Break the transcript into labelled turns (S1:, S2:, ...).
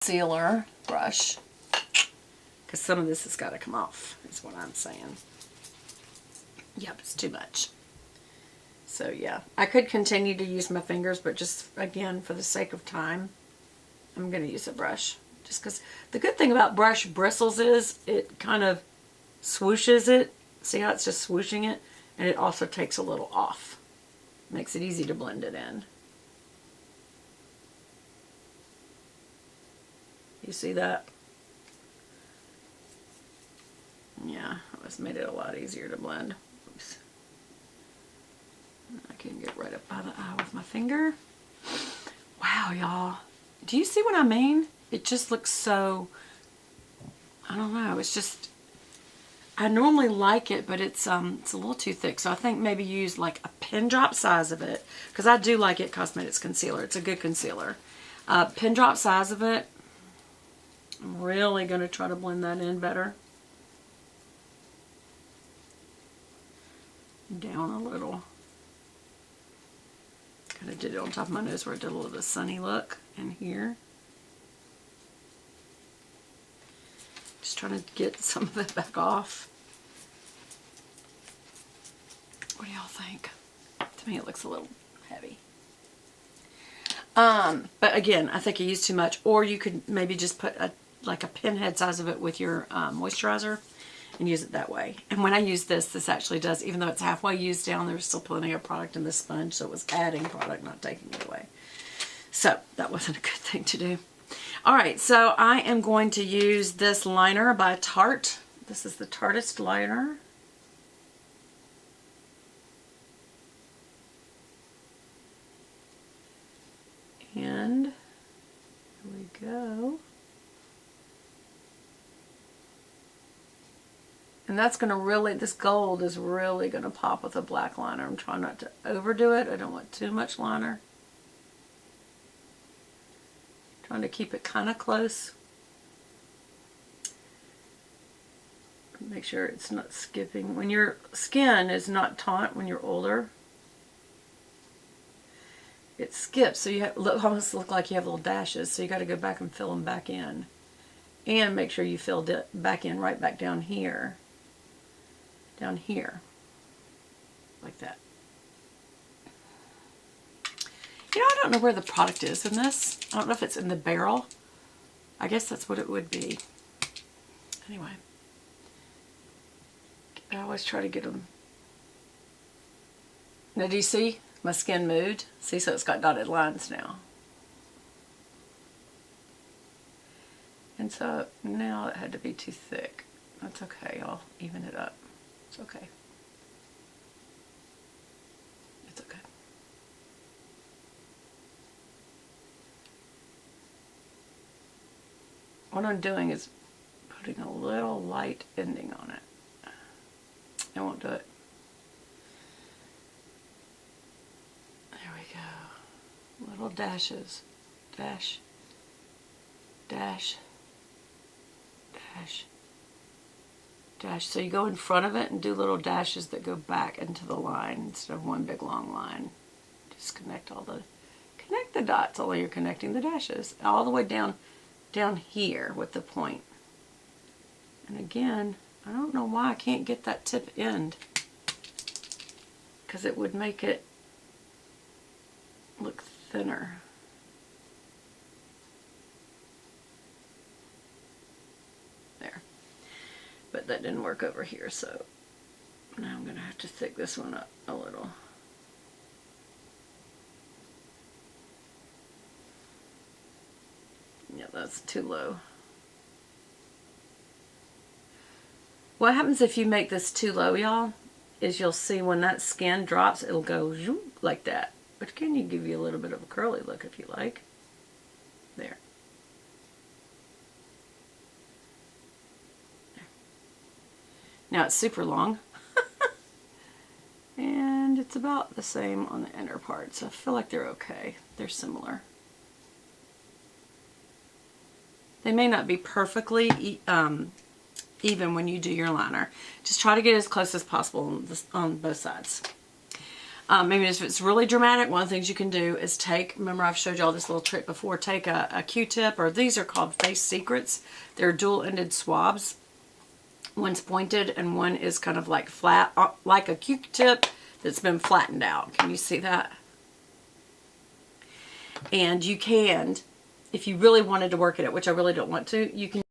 S1: concealer brush, because some of this has got to come off, is what I'm saying. Yep, it's too much. So yeah, I could continue to use my fingers, but just, again, for the sake of time, I'm going to use a brush. Just because the good thing about brush bristles is it kind of swooshes it. See how it's just swooshing it? And it also takes a little off. Makes it easy to blend it in. You see that? Yeah, it was made it a lot easier to blend. Oops. I can get right up by the eye with my finger. Wow, y'all. Do you see what I mean? It just looks so, I don't know, it's just, I normally like it, but it's a little too thick. So I think maybe use like a pin drop size of it, because I do like It Cosmetics concealer. It's a good concealer. Pin drop size of it. I'm really going to try to blend that in better. Down a little. Kind of did it on top of my nose where it did a little bit of sunny look in here. Just trying to get some of it back off. What do y'all think? To me it looks a little heavy. But again, I think I used too much. Or you could maybe just put like a pinhead size of it with your moisturizer and use it that way. And when I use this actually does, even though it's halfway used down, there's still plenty of product in the sponge, so it was adding product, not taking it away. So that wasn't a good thing to do. Alright, so I am going to use this liner by Tarte. This is the Tarteist liner. And here we go. And that's going to really, this gold is really going to pop with a black liner. I'm trying not to overdo it. I don't want too much liner. Trying to keep it kind of close. Make sure it's not skipping. When your skin is not taut when you're older, it skips. So you have, almost look like you have little dashes. So you got to go back and fill them back in. And make sure you fill it back in right back down here. Down here. Like that. You know, I don't know where the product is in this. I don't know if it's in the barrel. I guess that's what it would be. Anyway. I always try to get them. Now, do you see? My skin moved. See, so it's got dotted lines now. And so now it had to be too thick. That's okay. I'll even it up. It's okay. It's okay. What I'm doing is putting a little light ending on it. I won't do it. There we go. Little dashes. Dash. Dash. Dash. Dash. So you go in front of it and do little dashes that go back into the line instead of one big long line. Just connect the dots, although you're connecting the dashes all the way down here with the point. And again, I don't know why I can't get that tip end, because it would make it look thinner. There. But that didn't work over here, so now I'm going to have to thick this one up a little. Yeah, that's too low. What happens if you make this too low, y'all, is you'll see when that skin drops, it'll go like that. But can you give you a little bit of a curly look if you like? There. Now it's super long. And it's about the same on the inner part, so I feel like they're okay. They're similar. They may not be perfectly even when you do your liner. Just try to get as close as possible on both sides. Maybe if it's really dramatic, one of the things you can do is take, remember I've showed y'all this little trick before, take a Q-tip, or these are called Face Secrets. They're dual-ended swabs. One's pointed and one is kind of like flat, like a Q-tip that's been flattened out. Can you see that? And you can, if you really wanted to work at it, which I really don't want to, you can